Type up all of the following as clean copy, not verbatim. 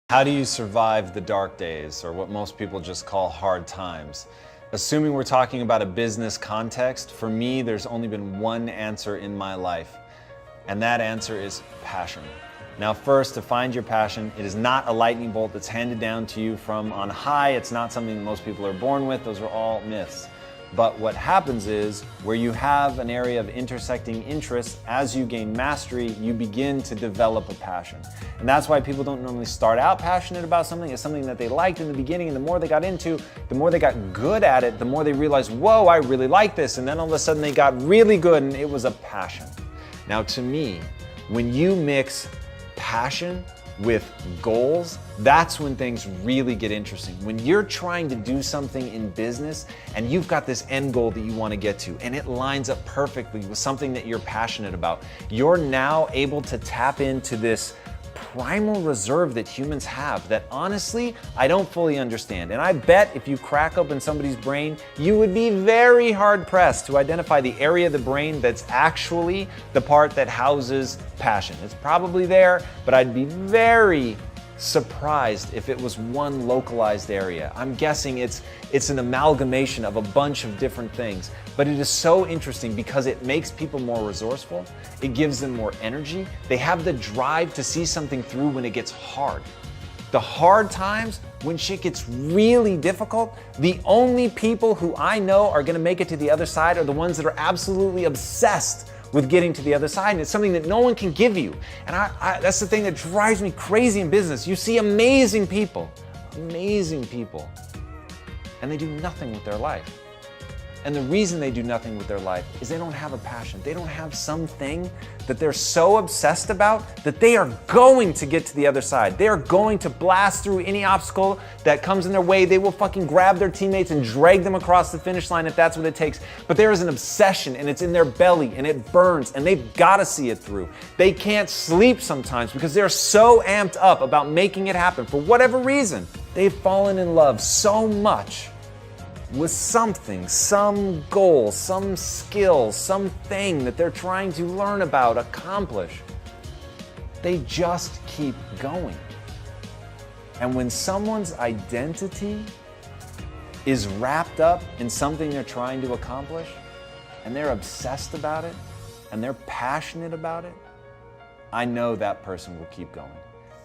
How do you survive the dark days, or what most people just call hard times? Assuming we're talking about a business context, for me, there's only been one answer in my life, and that answer is passion. Now, first, to find your passion, it is not a lightning bolt that's handed down to you from on high. It's not something that most people are born with. Those are all myths. But what happens is, where you have an area of intersecting interests, as you gain mastery, you begin to develop a passion. And that's why people don't normally start out passionate about something. It's something that they liked in the beginning, and the more they got into, the more they got good at it, the more they realized, whoa, I really like this. And then all of a sudden they got really good, and it was a passion. Now, to me, when you mix passion with goals, that's when things really get interesting. When you're trying to do something in business and you've got this end goal that you want to get to, and it lines up perfectly with something that you're passionate about, you're now able to tap into this primal reserve that humans have that honestly, I don't fully understand. And I bet if you crack open somebody's brain, you would be very hard pressed to identify the area of the brain that's actually the part that houses passion. It's probably there, but I'd be very surprised if it was one localized area. I'm guessing it's an amalgamation of a bunch of different things, but it is so interesting because it makes people more resourceful. It gives them more energy. They have the drive to see something through when it gets hard. The hard times, when shit gets really difficult, the only people who I know are gonna make it to the other side are the ones that are absolutely obsessed with getting to the other side, and it's something that no one can give you. And that's the thing that drives me crazy in business. You see amazing people, and they do nothing with their life. And the reason they do nothing with their life is they don't have a passion. They don't have something that they're so obsessed about that they are going to get to the other side. They are going to blast through any obstacle that comes in their way. They will fucking grab their teammates and drag them across the finish line if that's what it takes. But there is an obsession, and it's in their belly, and it burns, and they've got to see it through. They can't sleep sometimes because they're so amped up about making it happen. For whatever reason, they've fallen in love so much with something, some goal, some skill, something that they're trying to learn about, accomplish. They just keep going. And when someone's identity is wrapped up in something they're trying to accomplish, and they're obsessed about it, and they're passionate about it, I know that person will keep going.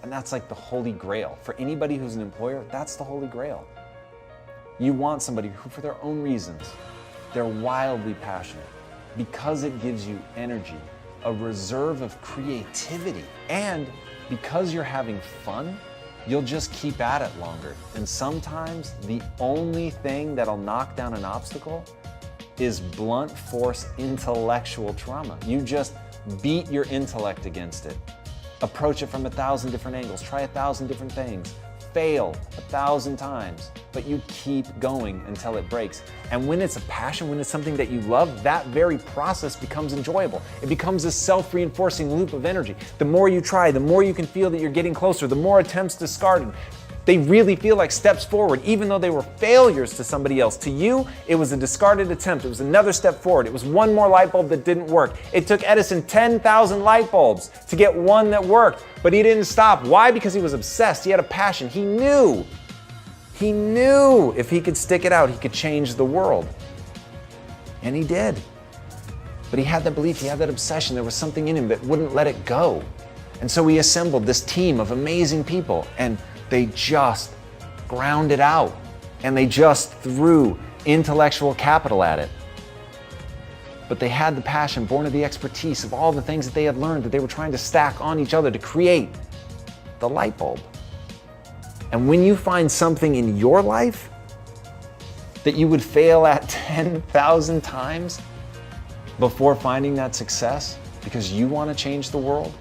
And that's like the holy grail. For anybody who's an employer, that's the holy grail. You want somebody who, for their own reasons, they're wildly passionate because it gives you energy, a reserve of creativity. And because you're having fun, you'll just keep at it longer. And sometimes the only thing that'll knock down an obstacle is blunt force intellectual trauma. You just beat your intellect against it. Approach it from 1,000 different angles. Try 1,000 different things. Fail 1,000 times, but you keep going until it breaks. And when it's a passion, when it's something that you love, that very process becomes enjoyable. It becomes a self-reinforcing loop of energy. The more you try, the more you can feel that you're getting closer, the more attempts discarded. They really feel like steps forward, even though they were failures to somebody else. To you, it was a discarded attempt. It was another step forward. It was one more light bulb that didn't work. It took Edison 10,000 light bulbs to get one that worked, but he didn't stop. Why? Because he was obsessed. He had a passion. He knew if he could stick it out, he could change the world. And he did. But he had that belief, he had that obsession. There was something in him that wouldn't let it go. And so he assembled this team of amazing people, and they just ground it out, and they just threw intellectual capital at it. But they had the passion born of the expertise of all the things that they had learned that they were trying to stack on each other to create the light bulb. And when you find something in your life that you would fail at 10,000 times before finding that success because you want to change the world,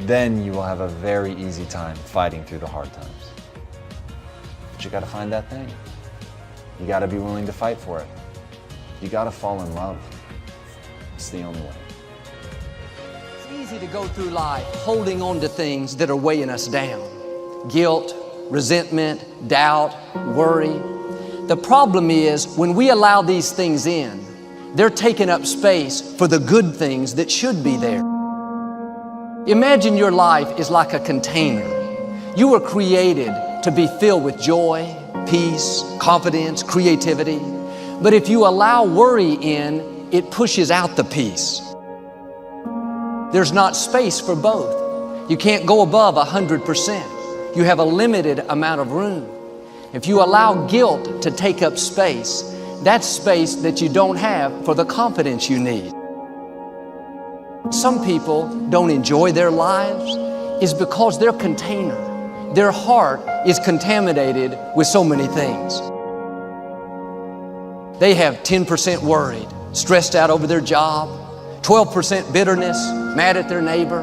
then you will have a very easy time fighting through the hard times. But you gotta find that thing. You gotta be willing to fight for it. You gotta fall in love. It's the only way. It's easy to go through life holding on to things that are weighing us down. Guilt, resentment, doubt, worry. The problem is when we allow these things in, they're taking up space for the good things that should be there. Imagine your life is like a container. You were created to be filled with joy, peace, confidence, creativity. But if you allow worry in, it pushes out the peace. There's not space for both. You can't go above 100%. You have a limited amount of room. If you allow guilt to take up space, that's space that you don't have for the confidence you need. Some people don't enjoy their lives is because their container, their heart is contaminated with so many things. They have 10% worried, stressed out over their job, 12% bitterness, mad at their neighbor,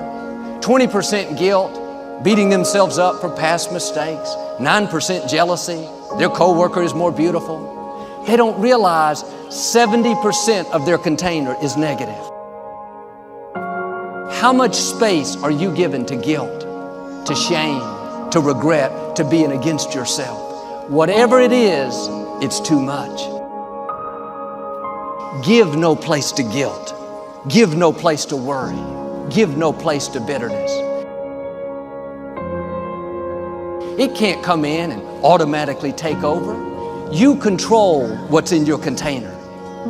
20% guilt, beating themselves up for past mistakes, 9% jealousy, their coworker is more beautiful. They don't realize 70% of their container is negative. How much space are you given to guilt, to shame, to regret, to being against yourself? Whatever it is, it's too much. Give no place to guilt. Give no place to worry. Give no place to bitterness. It can't come in and automatically take over. You control what's in your container.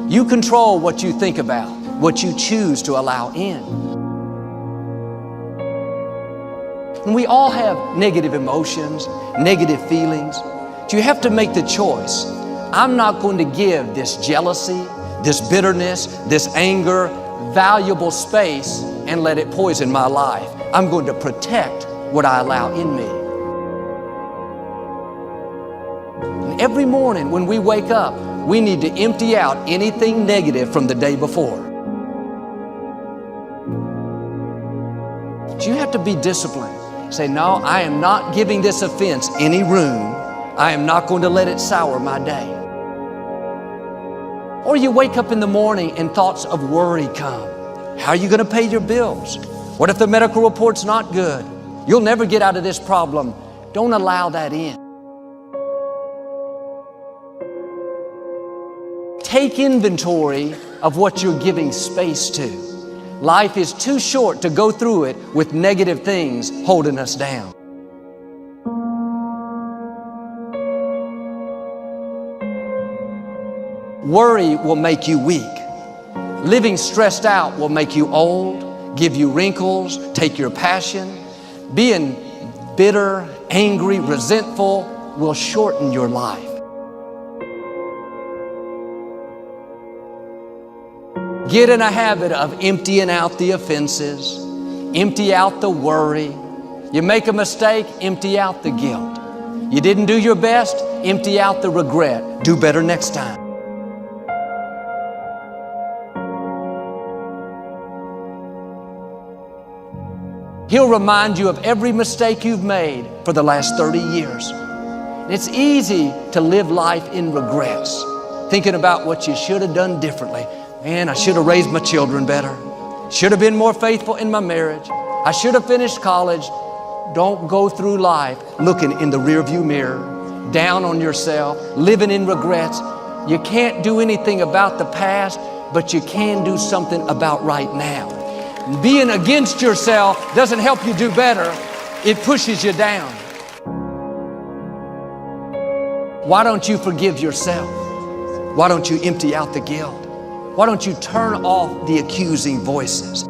You control what you think about, what you choose to allow in. And we all have negative emotions, negative feelings. But you have to make the choice. I'm not going to give this jealousy, this bitterness, this anger, valuable space and let it poison my life. I'm going to protect what I allow in me. And every morning when we wake up, we need to empty out anything negative from the day before. But you have to be disciplined. Say, no, I am not giving this offense any room. I am not going to let it sour my day. Or you wake up in the morning and thoughts of worry come. How are you going to pay your bills? What if the medical report's not good? You'll never get out of this problem. Don't allow that in. Take inventory of what you're giving space to. Life is too short to go through it with negative things holding us down. Worry will make you weak. Living stressed out will make you old, give you wrinkles, take your passion. Being bitter, angry, resentful will shorten your life. Get in a habit of emptying out the offenses, empty out the worry. You make a mistake, empty out the guilt. You didn't do your best, empty out the regret. Do better next time. He'll remind you of every mistake you've made for the last 30 years. It's easy to live life in regrets, thinking about what you should have done differently. Man, I should have raised my children better. Should have been more faithful in my marriage. I should have finished college. Don't go through life looking in the rearview mirror, down on yourself, living in regrets. You can't do anything about the past, but you can do something about right now. Being against yourself doesn't help you do better. It pushes you down. Why don't you forgive yourself? Why don't you empty out the guilt? Why don't you turn off the accusing voices?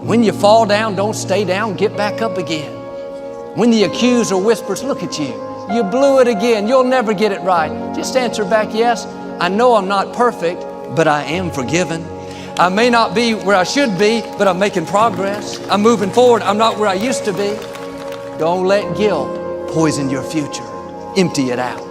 When you fall down, don't stay down, get back up again. When the accuser whispers, look at you, you blew it again, you'll never get it right. Just answer back, yes, I know I'm not perfect, but I am forgiven. I may not be where I should be, but I'm making progress. I'm moving forward, I'm not where I used to be. Don't let guilt poison your future. Empty it out.